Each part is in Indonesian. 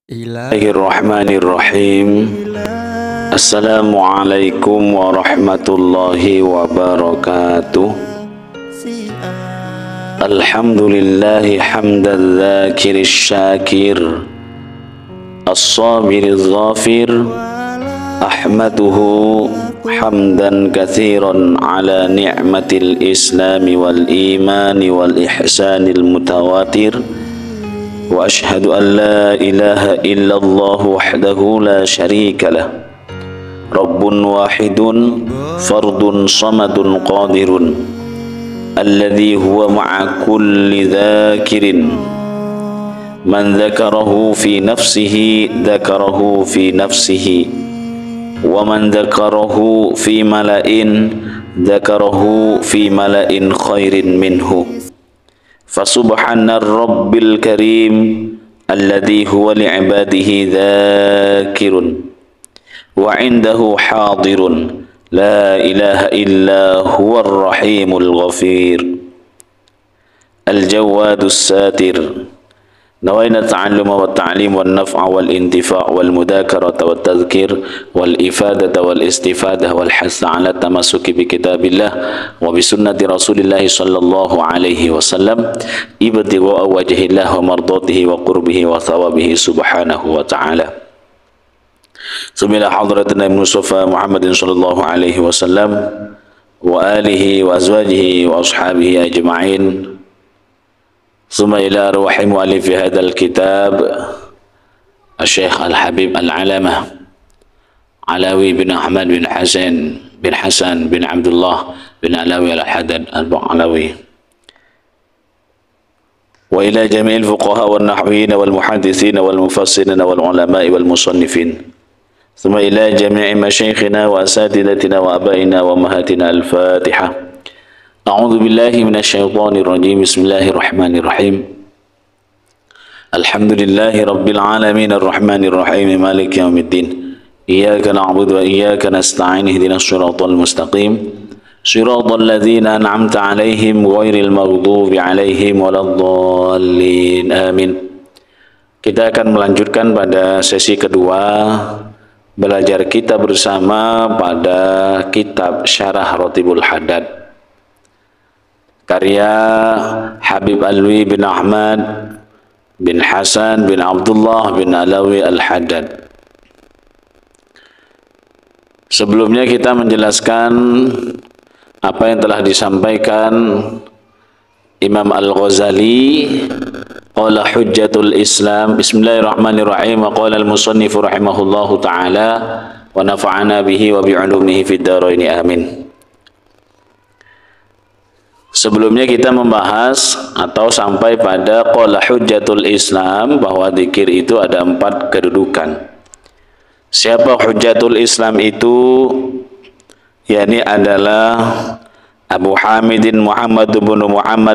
Bismillahirrahmanirrahim. Assalamualaikum warahmatullahi wabarakatuh. Alhamdulillahi hamdan dzakirish syakir, as-sabiriz zafir, ahmaduhu hamdan katsiran ala ni'matil islami wal imani wal ihsanil mutawatir. Wa ashhadu an la ilaha illallah wahdahu la syarika lah, rabbun wahidun fardun samadun qadirun, alladhi huwa ma'a kulli dhakirin, man dhakarahu fi nafsihi dhakarahu fi nafsihi, wa man dhakarahu fi mala'in dhakarahu fi mala'in khairin minhu. Fasubhana rabbil karim alladhi huwa li'ibadihi dhakirun wa indahu hadirun, la ilaha illa huwa ar-rahimul ghafir al-jawadus satir. Nawayna ta'alluma wa ta'lim wal naf'a wal intifa' wal mudakarata wat tadhkir wal ifadata wal istifadah wal hasa ala tamassuki bi kitabillah wa bi sunnati rasulillah sallallahu alaihi wasallam ibtigha'a wajhillah wa mardatihi wa qurbihi wa thawabihi subhanahu wa ta'ala. Subhana hadratina Mustafa Muhammadin sallallahu alaihi wasallam wa alihi wa azwajihi wa ashabihi ajma'in. Summa ila ruhi mu'allif hadzal kitab Asy-Syaikh Al-Habib Al-Alamah Alawi bin Ahmad bin Hasan bin Abdullah bin Alawi Al-Haddad Al-Alawi, wa ila jami'il fuqaha wal nahwiyyin wal muhadditsin wal mufassirin wal ulama'i wal musannifin, thumma ila jami'i masyayikhina wa asatidatina wa abaina wa ummahatina. Al-Fatihah. A'udzu billahi minasyaitonir rajim. Bismillahirrahmanirrahim. Alhamdulillahi rabbil alamin arrahmanir rahim maliki yaumiddin. Iyyaka na'budu wa iyyaka nasta'in ihdinas shiratal mustaqim. Shiratal ladzina an'amta 'alaihim ghairil maghdubi 'alaihim waladdallin. Amin. Kita akan melanjutkan pada sesi kedua belajar kita bersama pada kitab Syarah Ratibul Haddad karya Habib Alwi bin Ahmad bin Hasan bin Abdullah bin Alawi Al-Haddad. Sebelumnya kita menjelaskan apa yang telah disampaikan Imam Al-Ghazali, qala hujjatul Islam. Bismillahirrahmanirrahim. Wa qala al-musannif rahimahullahu ta'ala wa nafa'ana bihi wa bi'ulumihi fid dharain amin. Sebelumnya kita membahas atau sampai pada qala hujjatul Islam, bahwa zikir itu ada 4 kedudukan. Siapa hujjatul Islam itu? yakni adalah Abu Hamidin Muhammad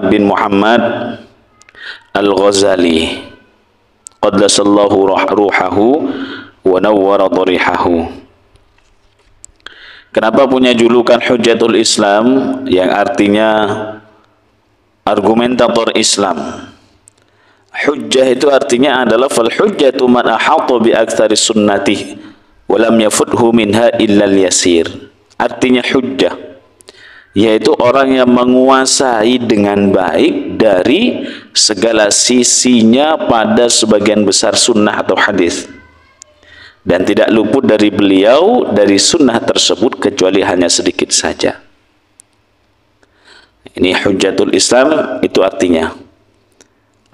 bin Muhammad Al-Ghazali qaddasallahu ruhahu wa nawwara dharihahu. Kenapa punya julukan Hujjatul Islam, yang artinya argumentator Islam? Hujjah itu artinya adalah fal hujjatu man ahata bi aktsari sunnati wa lam yafuthu minha illa al-yasir. Artinya hujjah yaitu orang yang menguasai dengan baik dari segala sisinya pada sebagian besar sunnah atau hadis, dan tidak luput dari beliau dari sunnah tersebut kecuali hanya sedikit saja. Ini Hujjatul Islam, itu artinya.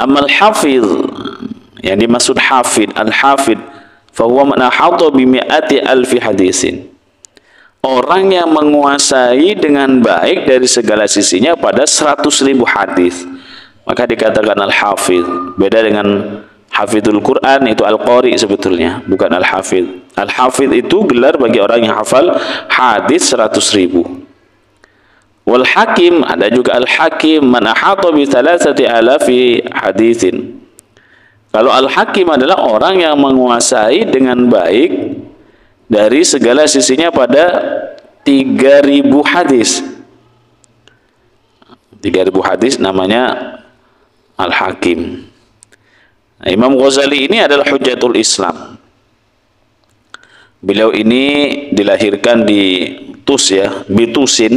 Amal hafidh, yang dimaksud hafidh, al-hafidh fahuwa man ahata bi mi'ati alfi hadisin, orang yang menguasai dengan baik dari segala sisinya pada 100.000 hadis, maka dikatakan al-hafidh. Beda dengan hafidhul Quran, itu al-qari sebetulnya, bukan al-hafidh. Al-hafidh itu gelar bagi orang yang hafal hadis 100.000. Wal hakim, ada juga al-hakim, man ahata bi 3,000 hadisin. Kalau al-hakim adalah orang yang menguasai dengan baik dari segala sisinya pada 3.000 hadis. 3.000 hadis namanya al-hakim. Nah, Imam Ghazali ini adalah Hujjatul Islam. Beliau ini dilahirkan di Bitusin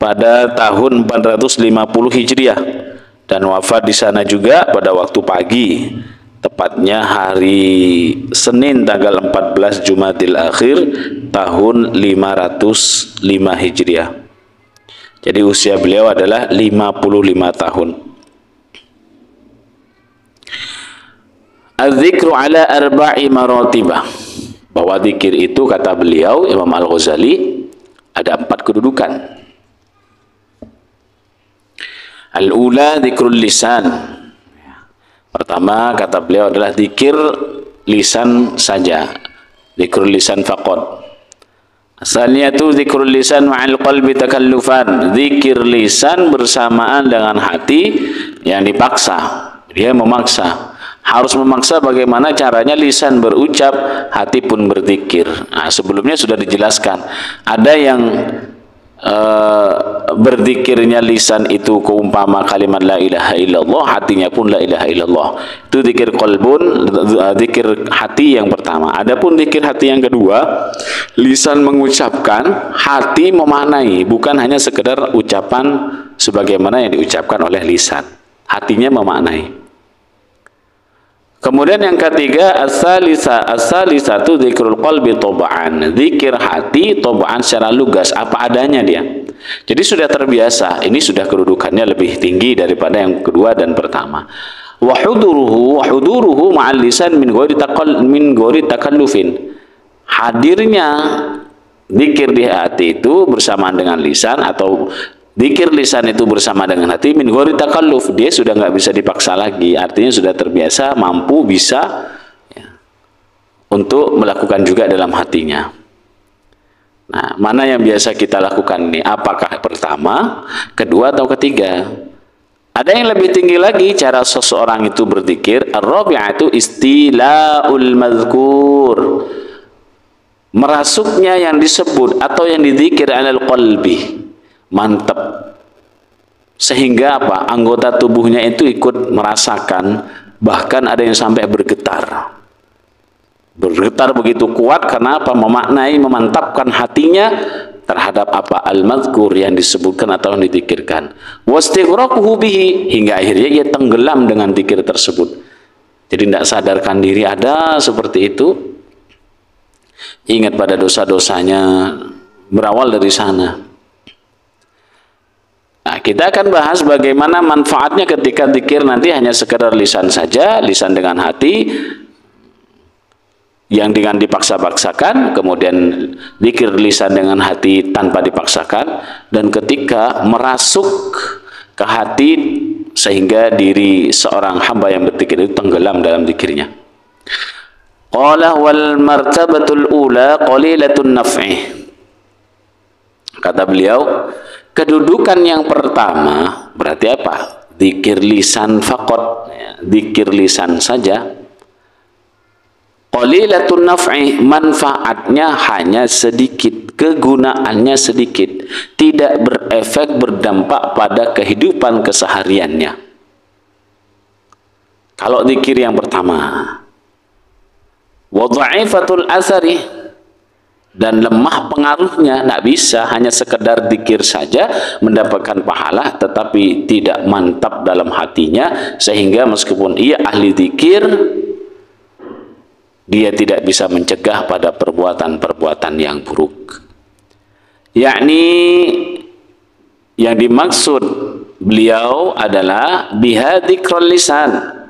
pada tahun 450 Hijriah dan wafat di sana juga pada waktu pagi, tepatnya hari Senin tanggal 14 Jumadil Akhir tahun 505 Hijriah. Jadi usia beliau adalah 55 tahun. Az-zikru ala arba'i maratibah. Bahwa zikir itu, kata beliau Imam Al-Ghazali, ada 4 kedudukan. Al-ula zikrul lisan. Pertama, kata beliau, adalah zikir lisan saja. Zikrul lisan faqat. Asalnya itu zikrul lisan ma'al qalbi takallufan. Zikir lisan bersamaan dengan hati yang dipaksa. Dia memaksa. Harus memaksa bagaimana caranya lisan berucap, hati pun berzikir. Nah, sebelumnya sudah dijelaskan. Ada yang berzikirnya lisan itu keumpama kalimat la ilaha illallah, hatinya pun la ilaha illallah. Itu zikir qalbun, zikir hati yang pertama. Adapun zikir hati yang kedua, lisan mengucapkan, hati memaknai, bukan hanya sekedar ucapan sebagaimana yang diucapkan oleh lisan. Hatinya memaknai. Kemudian yang ketiga, as-salisatu zikrul qalbi tab'an. Zikir hati tab'an secara lugas, apa adanya dia. Jadi sudah terbiasa, ini sudah kedudukannya lebih tinggi daripada yang kedua dan pertama. Wa huduruhu ma'al lisan min ghairi takallufin. Hadirnya zikir di hati itu bersamaan dengan lisan, atau zikir lisan itu bersama dengan hati min ghairi takalluf, dia sudah nggak bisa dipaksa lagi, artinya sudah terbiasa, mampu, bisa ya, untuk melakukan juga dalam hatinya. Nah, mana yang biasa kita lakukan ini? Apakah pertama, kedua, atau ketiga? Ada yang lebih tinggi lagi cara seseorang itu berzikir. Ar-rabi'atu istila'ul mazkur. Merasuknya yang disebut atau yang dizikir alal qalbi. Mantap, sehingga apa, anggota tubuhnya itu ikut merasakan, bahkan ada yang sampai bergetar begitu kuat. Karena apa? Memaknai, memantapkan hatinya terhadap apa, al-mazkur, yang disebutkan atau yang dizikirkan. Wastighraqahu bihi, hingga akhirnya ia tenggelam dengan zikir tersebut. Jadi tidak sadarkan diri ada seperti itu, ingat pada dosa-dosanya, berawal dari sana. Nah, kita akan bahas bagaimana manfaatnya ketika zikir nanti hanya sekedar lisan saja, lisan dengan hati, yang dengan dipaksa-paksakan, kemudian zikir lisan dengan hati tanpa dipaksakan, dan ketika merasuk ke hati sehingga diri seorang hamba yang berzikir itu tenggelam dalam zikirnya. Qala wal martabatul ula qalilatun naf'i. Kata beliau, kedudukan yang pertama berarti apa? Zikir lisan faqat, ya, zikir lisan saja. Qalilatun naf'i, manfaatnya hanya sedikit, kegunaannya sedikit, tidak berefek, berdampak pada kehidupan kesehariannya. Kalau zikir yang pertama. Wa dha'ifatul asari, dan lemah pengaruhnya, tidak bisa hanya sekedar zikir saja mendapatkan pahala tetapi tidak mantap dalam hatinya, sehingga meskipun ia ahli zikir, dia tidak bisa mencegah pada perbuatan-perbuatan yang buruk. Yakni yang dimaksud beliau adalah biha dzikrul lisan,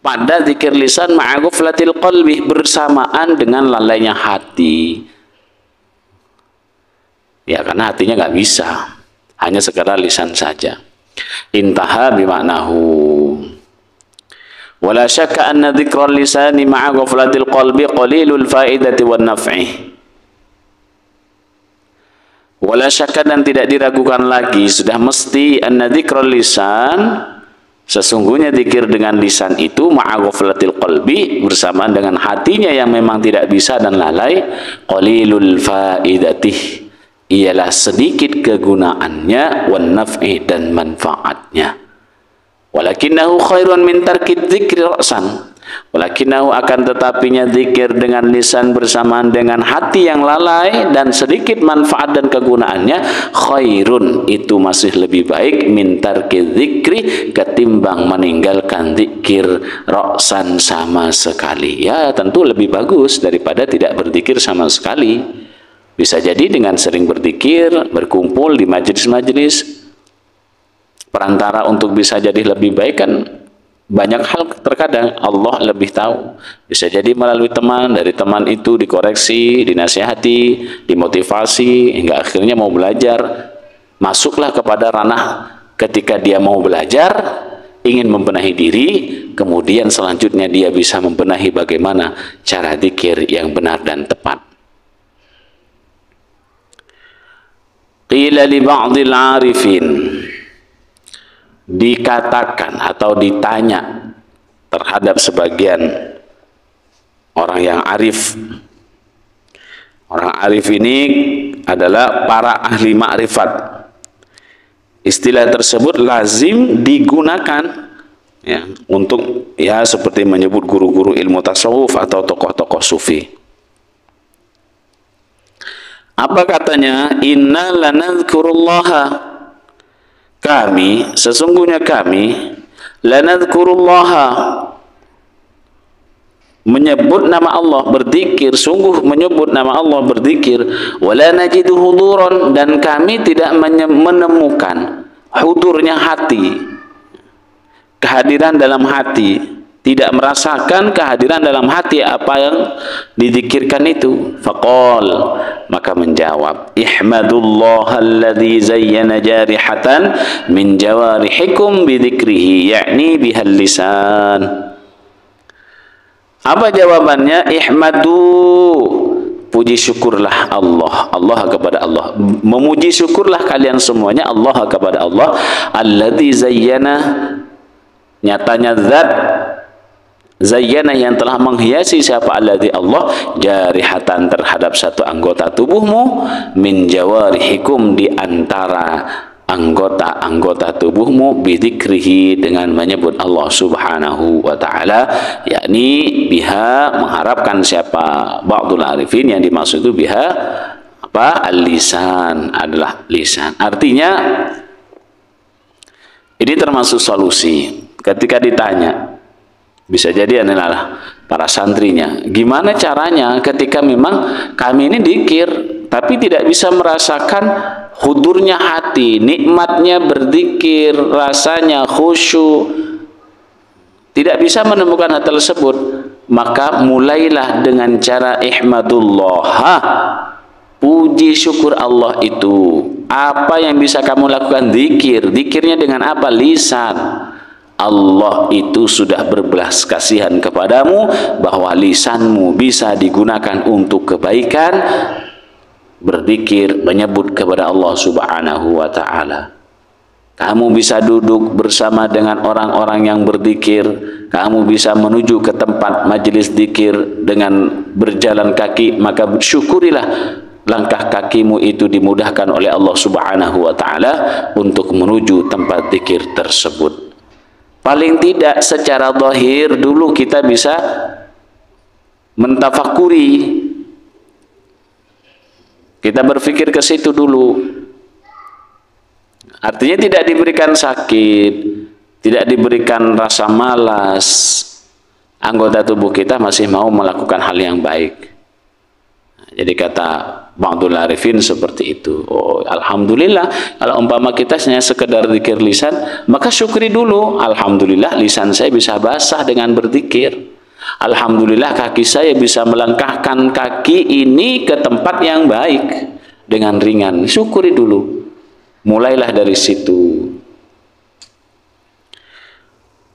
pada zikir lisan ma'a ghaflatil qalbi, bersamaan dengan lalainya hati. Ya, karena hatinya nggak bisa, hanya sekadar lisan saja. Intaha bimaknahu. Wala syakka anna dzikral lisani ma'a ghaflatil qalbi qalilul faidati wan naf'i. Wala syakka, dan tidak diragukan lagi, sudah mesti anna dzikral lisan, sesungguhnya zikir dengan lisan itu ma'a ghaflatil qalbi, bersamaan dengan hatinya yang memang tidak bisa dan lalai, qalilul faidati, ialah sedikit kegunaannya, wan naf'i, dan manfaatnya. Walakinahu khairun min tarkid dzikri ra'san. Walakinahu akan tetapinya zikir dengan lisan bersamaan dengan hati yang lalai dan sedikit manfaat dan kegunaannya, khairun itu masih lebih baik min tarkid dzikri ketimbang meninggalkan zikir ra'san sama sekali. Ya tentu lebih bagus daripada tidak berzikir sama sekali. Bisa jadi dengan sering berzikir, berkumpul di majelis-majelis, perantara untuk bisa jadi lebih baik kan banyak hal. Terkadang Allah lebih tahu, bisa jadi melalui teman, dari teman itu dikoreksi, dinasihati, dimotivasi hingga akhirnya mau belajar. Masuklah kepada ranah ketika dia mau belajar, ingin membenahi diri, kemudian selanjutnya dia bisa membenahi bagaimana cara zikir yang benar dan tepat. Qila li ba'dil 'arifin, dikatakan atau ditanya terhadap sebagian orang yang arif. Orang arif ini adalah para ahli ma'rifat. Istilah tersebut lazim digunakan ya untuk ya seperti menyebut guru-guru ilmu tasawuf atau tokoh-tokoh sufi. Apa katanya? Inna lanadhkurullaha, kami, sesungguhnya kami, lanadhkurullaha, menyebut nama Allah, berzikir, sungguh menyebut nama Allah, berzikir, wala najidu huduran, dan kami tidak menemukan hudurnya hati, kehadiran dalam hati, tidak merasakan kehadiran dalam hati apa yang dizikirkan itu. Faqal, maka menjawab, ihmadullah alladhi zayyana jarihatan min jawarihikum bidzikrihi, yakni bihal lisan. Apa jawabannya? Ihmadu, puji syukurlah Allah, Allah kepada Allah, memuji syukurlah kalian semuanya Allah kepada Allah, alladzi zayyana, nyatanya zat zayyana yang telah menghiasi, siapa? Alladzi Allah, jarihatan terhadap satu anggota tubuhmu, min jawarihikum, di antara anggota-anggota tubuhmu, bidzikrihi, dengan menyebut Allah subhanahu wa ta'ala, yakni biha, mengharapkan siapa? Ba'dul arifin, yang dimaksud itu biha apa? Al-lisan, adalah lisan. Artinya ini termasuk solusi ketika ditanya, bisa jadi adalah para santrinya, gimana caranya ketika memang kami ini dzikir tapi tidak bisa merasakan hudurnya hati, nikmatnya berzikir, rasanya khusyuk, tidak bisa menemukan hal tersebut, maka mulailah dengan cara ihmadullah, puji syukur Allah itu. Apa yang bisa kamu lakukan? Zikir. Zikirnya dengan apa? Lisan. Allah itu sudah berbelas kasihan kepadamu bahwa lisanmu bisa digunakan untuk kebaikan, berzikir, menyebut kepada Allah subhanahu wa ta'ala. Kamu bisa duduk bersama dengan orang-orang yang berzikir, kamu bisa menuju ke tempat majelis zikir dengan berjalan kaki, maka syukurilah langkah kakimu itu dimudahkan oleh Allah subhanahu wa ta'ala untuk menuju tempat zikir tersebut. Paling tidak secara zahir dulu kita bisa mentafakuri, kita berpikir ke situ dulu. Artinya tidak diberikan sakit, tidak diberikan rasa malas, anggota tubuh kita masih mau melakukan hal yang baik. Jadi kata ba'dul arifin seperti itu. Oh, alhamdulillah, kalau umpama kita hanya sekedar zikir lisan, maka syukuri dulu. Alhamdulillah lisan saya bisa basah dengan berzikir. Alhamdulillah kaki saya bisa melangkahkan kaki ini ke tempat yang baik dengan ringan. Syukuri dulu. Mulailah dari situ.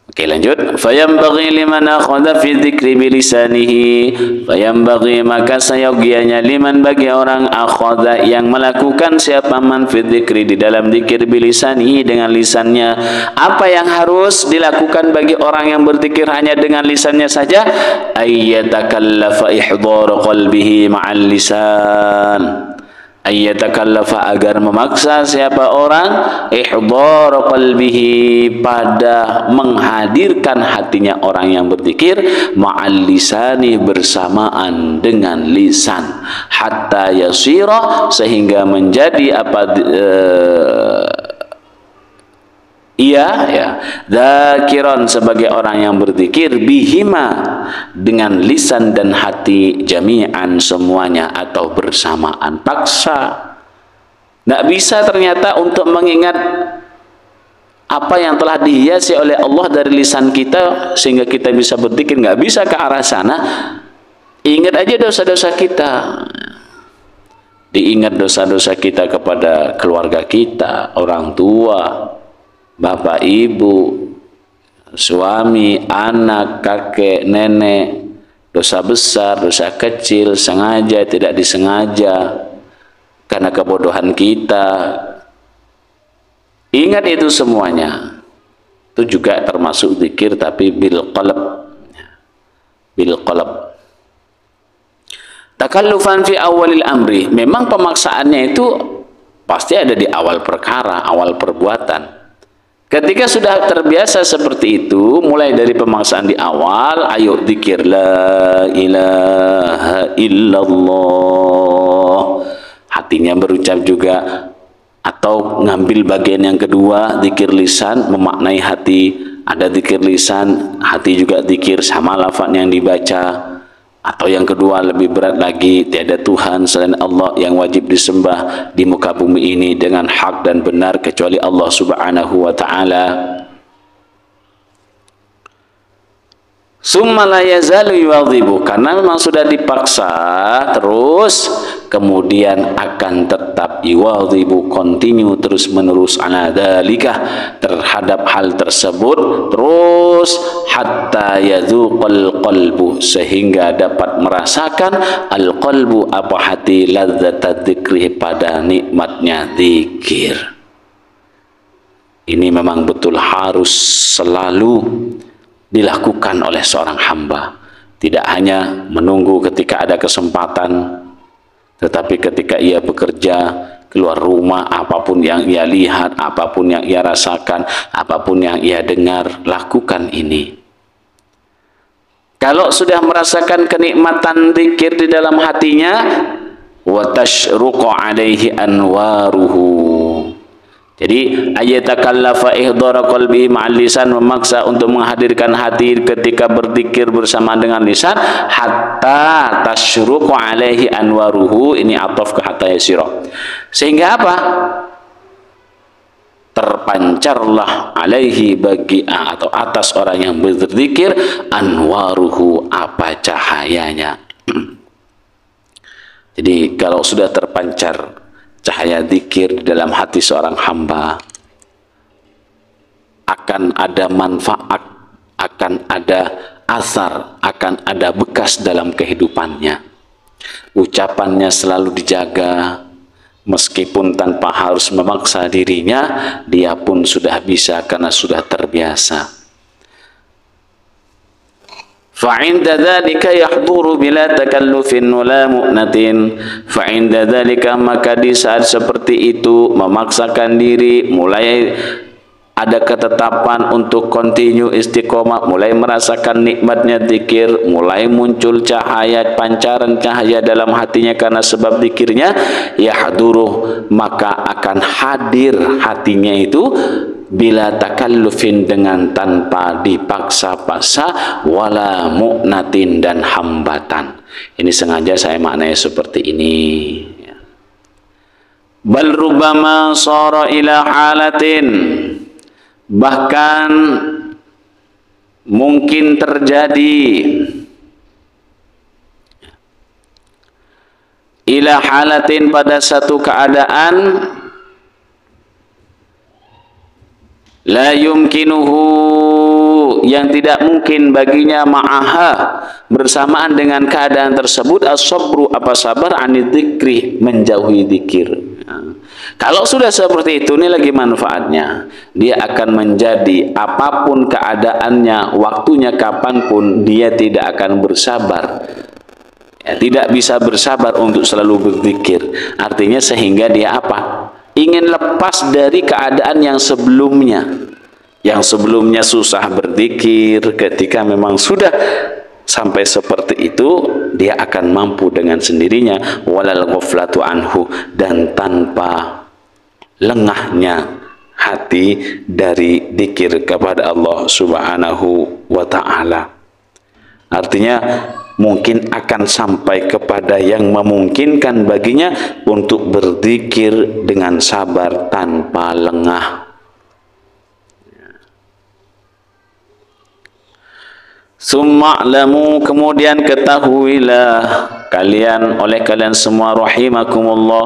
Oke, lanjut. Fayambaghi liman akhadha fi dzikri bilisanihi, fayambaghi, maka sayogianya, liman, bagi orang, akhadha yang melakukan, siapa? Man fi dzikri, di dalam dzikir, bilisanihi, dengan lisannya. Apa yang harus dilakukan bagi orang yang berzikir hanya dengan lisannya saja? Ayyatakallafa ihdhar qalbihi ma'al lisan, ayyatakallafa agar memaksa siapa orang ihdhar qalbihi pada menghadirkan hatinya orang yang berzikir ma'al lisani bersamaan dengan lisan hatta yasira sehingga menjadi ia ya dzakiran sebagai orang yang berzikir bihima dengan lisan dan hati jami'an semuanya atau bersamaan. Paksa nggak bisa ternyata untuk mengingat apa yang telah dihiasi oleh Allah dari lisan kita sehingga kita bisa berzikir, nggak bisa ke arah sana. Ingat aja dosa-dosa kita, diingat dosa-dosa kita kepada keluarga kita, orang tua, bapak, ibu, suami, anak, kakek, nenek, dosa besar, dosa kecil, sengaja, tidak disengaja, karena kebodohan kita. Ingat itu semuanya. Itu juga termasuk zikir tapi bil qalb. Bil qalb. Takallufan fi awalil amri. Memang pemaksaannya itu pasti ada di awal perkara, awal perbuatan. Ketika sudah terbiasa seperti itu, mulai dari pemaksaan di awal, ayo zikir la ilaha illallah. Hatinya berucap juga, atau ngambil bagian yang kedua, zikir lisan, memaknai hati. Ada zikir lisan, hati juga zikir sama lafaz yang dibaca. Atau yang kedua lebih berat lagi, tiada Tuhan selain Allah yang wajib disembah di muka bumi ini dengan hak dan benar kecuali Allah Subhanahu wa ta'ala. Summa la yazalu yuwadhibu, karena memang sudah dipaksa terus, kemudian akan tetap yuwadhibu, continue terus menerus ala dzalika terhadap hal tersebut terus hatta yadzuqal qalbu sehingga dapat merasakan al qalbu apa hati ladzat dzikri pada nikmatnya zikir. Ini memang betul harus selalu dilakukan oleh seorang hamba, tidak hanya menunggu ketika ada kesempatan, tetapi ketika ia bekerja, keluar rumah, apapun yang ia lihat, apapun yang ia rasakan, apapun yang ia dengar, lakukan ini. Kalau sudah merasakan kenikmatan zikir di dalam hatinya, wa tashruqu alaihi anwaruhu. Jadi ayatakallafa ihdhara qalbi ma'al lisan, memaksa untuk menghadirkan hati ketika berzikir bersama dengan lisan hatta tasyruqu alaihi anwaruhu. Ini ataf ke hatta yasira. Sehingga apa? Terpancarlah alaihi bagi atau atas orang yang berzikir anwaruhu apa cahayanya. Jadi kalau sudah terpancar cahaya zikir dalam hati seorang hamba, akan ada manfaat, akan ada asar, akan ada bekas dalam kehidupannya. Ucapannya selalu dijaga, meskipun tanpa harus memaksa dirinya, dia pun sudah bisa karena sudah terbiasa. Fa'inda dzalika yahduru bila takallufin wala mu'natin. Fa'inda dzalika, maka di saat seperti itu memaksakan diri, mulai ada ketetapan untuk continue istiqomah, mulai merasakan nikmatnya zikir, mulai muncul cahaya, pancaran cahaya dalam hatinya karena sebab zikirnya, yahduru, maka akan hadir hatinya itu bila takallufin dengan tanpa dipaksa-paksa, wala mu'natin dan hambatan. Ini sengaja saya maknai seperti ini. Bal rubama sara ila halatin, bahkan mungkin terjadi ila halatin pada satu keadaan la yumkinuhu, yang tidak mungkin baginya, ma'aha, bersamaan dengan keadaan tersebut, as-sabru, apa sabar, anid-dzikri, menjauhi zikir. Kalau sudah seperti itu, ini lagi manfaatnya. Dia akan menjadi apapun keadaannya, waktunya kapanpun, dia tidak akan bersabar. Ya, tidak bisa bersabar untuk selalu berzikir. Artinya sehingga dia apa? Ingin lepas dari keadaan yang sebelumnya. Yang sebelumnya susah berzikir, ketika memang sudah sampai seperti itu, dia akan mampu dengan sendirinya, walal ghaflatu anhu, dan tanpa lengahnya hati dari dzikir kepada Allah Subhanahu wa taala. Artinya mungkin akan sampai kepada yang memungkinkan baginya untuk berzikir dengan sabar tanpa lengah. Summa'lamu, kemudian ketahuilah kalian, oleh kalian semua, rahimakumullah,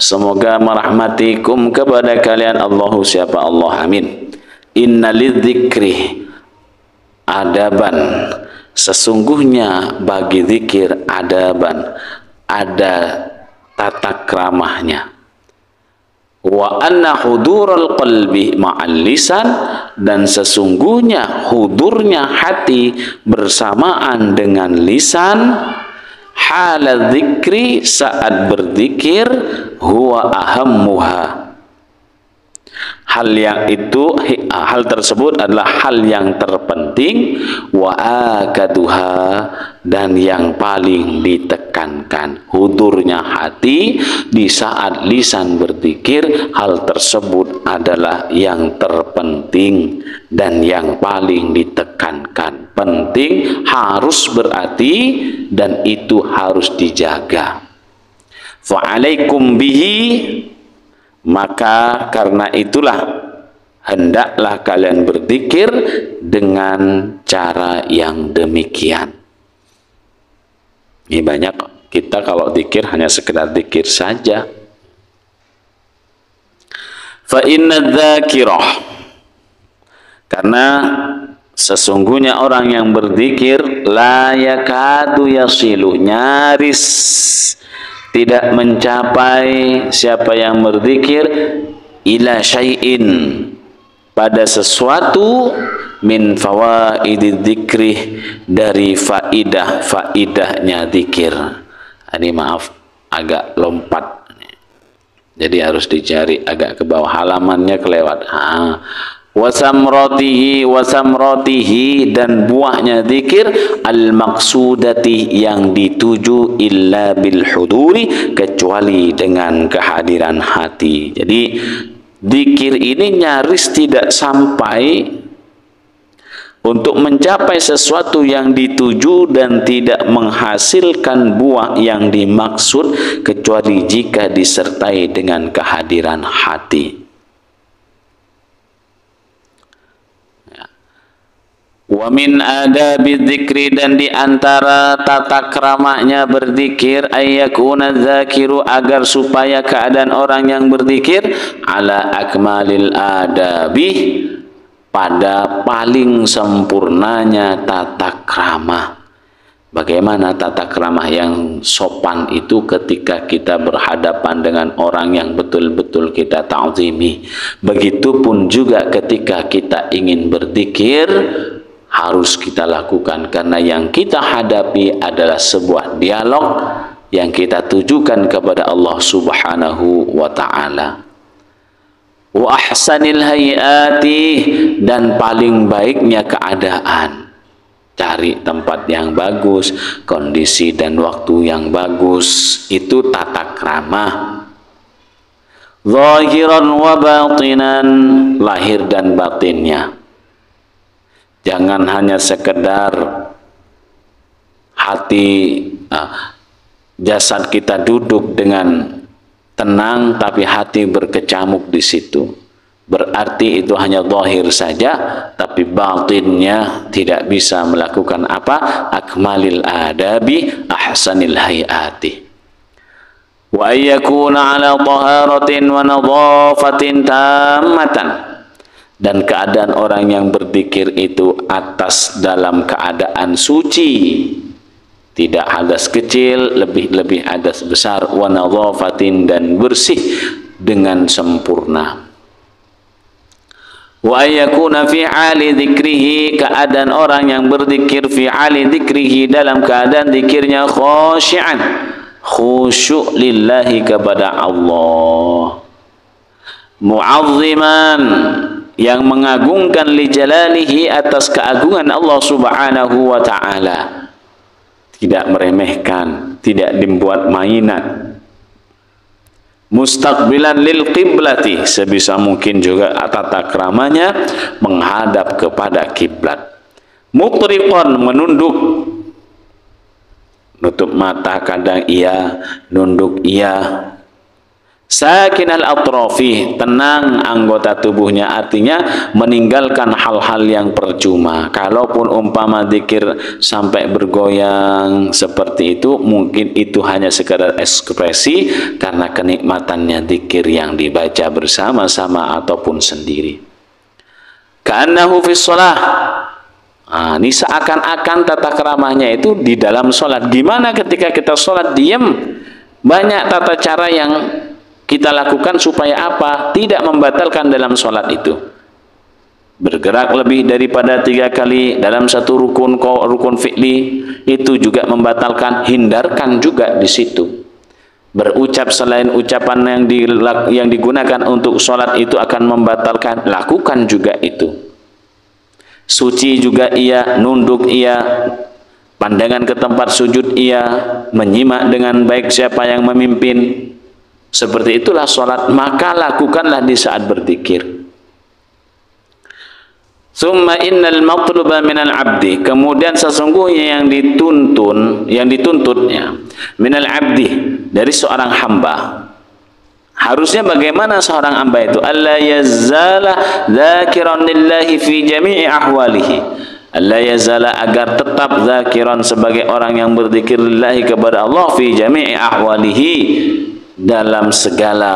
semoga merahmatikum kepada kalian Allahu, siapa Allah, amin. Inna lidzikri adaban, sesungguhnya bagi zikir adaban, ada tata keramahnya. Wa anna hudurul qalbi ma'al lisan, dan sesungguhnya hudurnya hati bersamaan dengan lisan, hala dzikri, saat berzikir, huwa ahammuha, hal tersebut adalah hal yang terpenting, wa akaduha, dan yang paling ditekankan. Hudurnya hati di saat lisan berzikir, hal tersebut adalah yang terpenting dan yang paling ditekankan. Penting harus berarti, dan itu harus dijaga. Fa'alaikum bihi, maka karena itulah hendaklah kalian berzikir dengan cara yang demikian. Ini banyak kita kalau zikir hanya sekedar zikir saja. Fa inna dzakirah, karena sesungguhnya orang yang berzikir, la yakadu yasilu, nyaris tidak mencapai siapa yang berzikir, ila syai'in, pada sesuatu, min fawaidid dzikri, dari faidahnya zikir. Ini maaf agak lompat, jadi harus dicari agak ke bawah, halamannya kelewat. Wasamrotihi, dan buahnya zikir, al maksudati, yang dituju, illa bil huduri, kecuali dengan kehadiran hati. Jadi zikir ini nyaris tidak sampai untuk mencapai sesuatu yang dituju dan tidak menghasilkan buah yang dimaksud, kecuali jika disertai dengan kehadiran hati. Wa min adabi dzikri, dan di antara tata keramanya berzikir, ayyakuna dzakiru, agar supaya keadaan orang yang berzikir, ala akmalil adabi, pada paling sempurnanya tata krama. Bagaimana tata krama yang sopan itu ketika kita berhadapan dengan orang yang betul-betul kita ta'zimi. Begitupun juga ketika kita ingin berzikir, harus kita lakukan, karena yang kita hadapi adalah sebuah dialog yang kita tujukan kepada Allah Subhanahu wa ta'ala. Wa ahsanil hayati, dan paling baiknya keadaan. Cari tempat yang bagus, kondisi dan waktu yang bagus, itu tata krama. Zahiran wa batinan, lahir dan batinnya. Jangan hanya sekedar hati, jasad kita duduk dengan tenang, tapi hati berkecamuk di situ. Berarti itu hanya zahir saja, tapi batinnya tidak bisa melakukan apa? Akmalil adabi, ahsanil hayati. Wa ayyakuna ala taharatin wa nadhafatin tammatan, dan keadaan orang yang berzikir itu atas dalam keadaan suci, tidak hadas kecil, lebih hadas besar, wa nadhafatin, dan bersih dengan sempurna. Wa yakuna fi ali dzikrihi, keadaan orang yang berzikir fi ali dzikrihi, dalam keadaan zikirnya khasyi'an, khusyuk lillahi kepada Allah, mu'azziman, yang mengagungkan li jalalihi, atas keagungan Allah subhanahu wa ta'ala, tidak meremehkan, tidak dibuat mainan, mustaqbilan lil qiblati, sebisa mungkin juga tata keramanya menghadap kepada kiblat, mutriqan, menunduk, nutup mata kadang iya, nunduk iya, sakinal atrafi, tenang anggota tubuhnya, artinya meninggalkan hal-hal yang percuma. Kalaupun umpama zikir sampai bergoyang seperti itu, mungkin itu hanya sekadar ekspresi karena kenikmatannya zikir yang dibaca bersama-sama ataupun sendiri. Ka'annahu fis shalah, ini seakan-akan tata keramanya itu di dalam sholat. Gimana ketika kita sholat diam? Banyak tata cara yang kita lakukan supaya apa? Tidak membatalkan dalam sholat itu. Bergerak lebih daripada 3 kali dalam satu rukun fi'li, itu juga membatalkan. Hindarkan juga di situ. Berucap selain ucapan yang digunakan untuk sholat itu akan membatalkan. Lakukan juga itu. Suci juga iya, nunduk iya, pandangan ke tempat sujud iya, menyimak dengan baik siapa yang memimpin. Seperti itulah sholat, maka lakukanlah di saat berzikir. Summa innal matluba minal abdi, kemudian sesungguhnya yang dituntutnya minal abdi, dari seorang hamba. Harusnya bagaimana seorang hamba itu? Alla yazala dzakiran lillahi fi jami'i ahwalihi. Alla yazala, agar tetap zakiran, sebagai orang yang berzikir lillahi kepada Allah, fi jami'i ahwalihi, dalam segala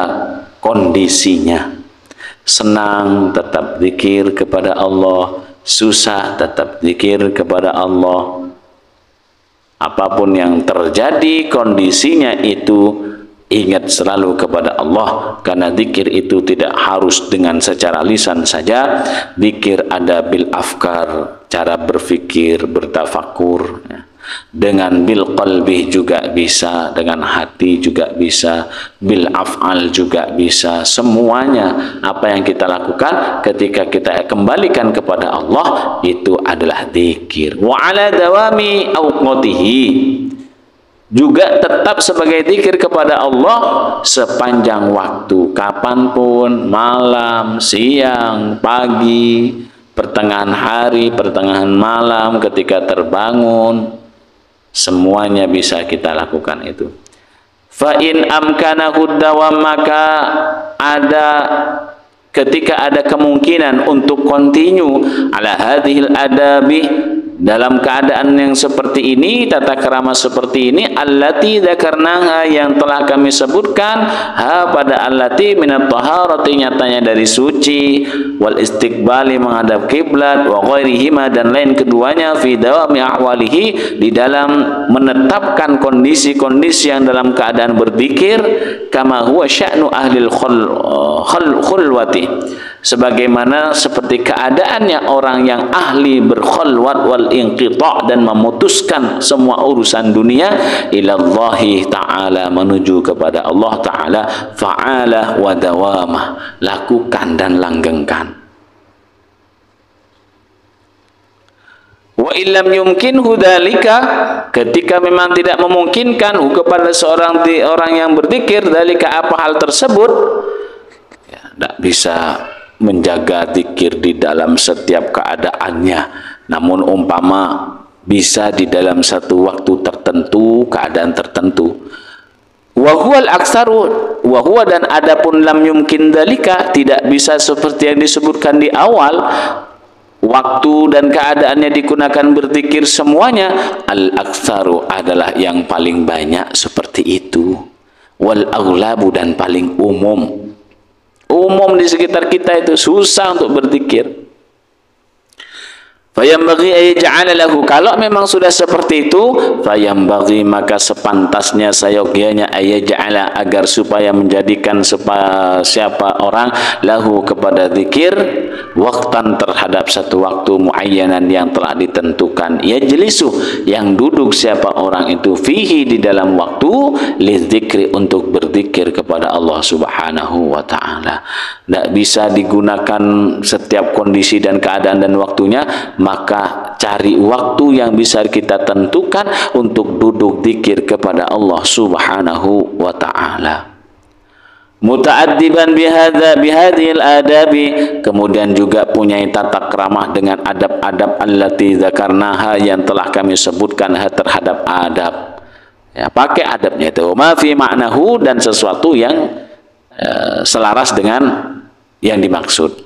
kondisinya. Senang tetap zikir kepada Allah, susah tetap zikir kepada Allah. Apapun yang terjadi kondisinya itu, ingat selalu kepada Allah, karena zikir itu tidak harus dengan secara lisan saja. Zikir ada bil afkar, cara berfikir, bertafakur, dengan bil qalbi juga bisa, dengan hati juga bisa, bil af'al juga bisa. Semuanya apa yang kita lakukan ketika kita kembalikan kepada Allah itu adalah zikir. Wa ala dawami awqatihi, juga tetap sebagai zikir kepada Allah sepanjang waktu, kapanpun, malam, siang, pagi, pertengahan hari, pertengahan malam, ketika terbangun, semuanya bisa kita lakukan itu. Fa in amkanahu dawam, maka ketika ada kemungkinan untuk continue ala hadhil adabi, dalam keadaan yang seperti ini, tata kerama seperti ini, allati dzakarnaha, yang telah kami sebutkan, ha pada allati minat taharati, nyatanya dari suci, wal istiqbali, menghadap kiblat, wa ghairihima, dan lain keduanya, fi dawami ahwalihi, di dalam menetapkan kondisi-kondisi yang dalam keadaan berzikir, kama huwa sya'nu ahlil khulwati, sebagaimana seperti keadaannya orang yang ahli berkhulwat wal inqita', dan memutuskan semua urusan dunia, ilallahi ta'ala, menuju kepada Allah ta'ala, fa'ala wa dawamah, lakukan dan langgengkan. Wa illam yumkinhu dzalika, ketika memang tidak memungkinkan kepada orang yang berzikir, dzalika, apa hal tersebut, ya, tidak bisa menjaga zikir di dalam setiap keadaannya. Namun umpama bisa di dalam satu waktu tertentu, keadaan tertentu. Wa huwal aktsaru, wa huwa, dan adapun lam yumkin dzalika, tidak bisa seperti yang disebutkan di awal, waktu dan keadaannya digunakan berzikir semuanya. Al aktsaru adalah yang paling banyak seperti itu. Wal aghlabu, dan paling umum. Umum di sekitar kita itu susah untuk berzikir. Fayambaghi ayja'ala lahu, kalau memang sudah seperti itu, fayambaghi maka sepantasnya sayogyanya ayja'ala agar supaya menjadikan siapa orang lahu kepada zikir waktan terhadap satu waktu muayyanan yang telah ditentukan, yajlisu yang duduk siapa orang itu fihi di dalam waktu lidzikri untuk berzikir kepada Allah Subhanahu wa taala. Tidak bisa digunakan setiap kondisi dan keadaan dan waktunya, maka cari waktu yang bisa kita tentukan untuk duduk zikir kepada Allah Subhanahu wa taala. Muta'addiban bihadhil adabi, kemudian juga punya tata keramah dengan adab-adab allati dzakarnaha yang telah kami sebutkan terhadap adab. Ya, pakai adabnya itu ma fi ma'nahu, dan sesuatu yang selaras dengan yang dimaksud.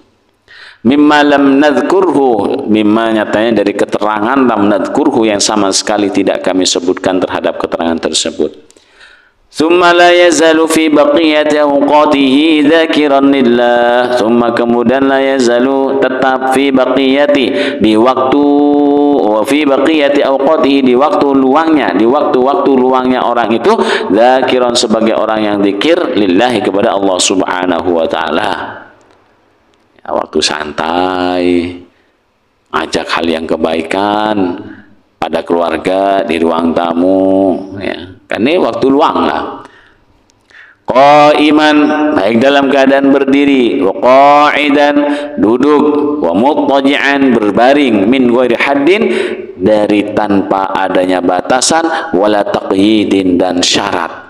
Mimma lam nadhkurhu, mimma nyatanya dari keterangan lam nadhkurhu yang sama sekali tidak kami sebutkan terhadap keterangan tersebut. Thumma la yazalu fi baqiyati awqatihi dzakiran lillah, thumma kemudian la yazalu tetap fi baqiyati di waktu, wa fi baqiyati awqatihi di waktu luangnya, di waktu-waktu luangnya orang itu dzakiran sebagai orang yang zikir lillahi kepada Allah Subhanahu wa taala. Ya, waktu santai, ajak hal yang kebaikan pada keluarga, di ruang tamu, ya. Kan ini waktu luang lah. Qaiman, baik dalam keadaan berdiri, wa qa'idan, duduk, wa muttaji'an, berbaring, min ghairi haddin, dari tanpa adanya batasan, wala taqyidin, dan syarat.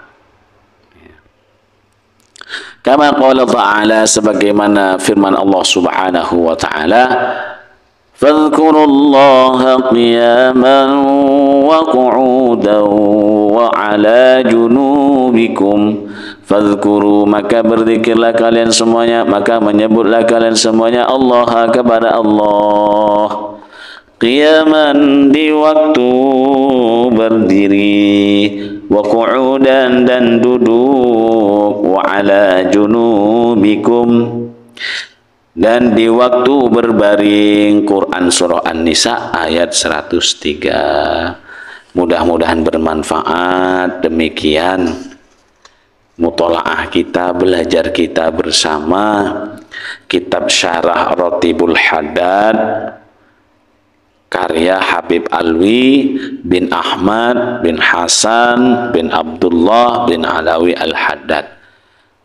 Kama qala ta'ala, sebagaimana firman Allah Subhanahu wa ta'ala, fadhkurullaha qiyaman wa qu'udan wa ala junubikum. Fadhkuru, maka berzikirlah kalian semuanya, maka menyebutlah kalian semuanya Allah kepada Allah. Qiyaman, di waktu berdiri, wa qu'udan, dan duduk, wa ala junubikum, dan di waktu berbaring. Quran Surah An-Nisa ayat 103. Mudah-mudahan bermanfaat. Demikian mutolaah kita, belajar kita bersama kitab Syarah Ratibul Haddad karya Habib Alwi bin Ahmad bin Hasan bin Abdullah bin Alawi Al-Haddad.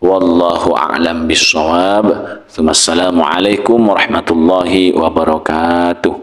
Wallahu a'lam bishawab. Assalamualaikum warahmatullahi wabarakatuh.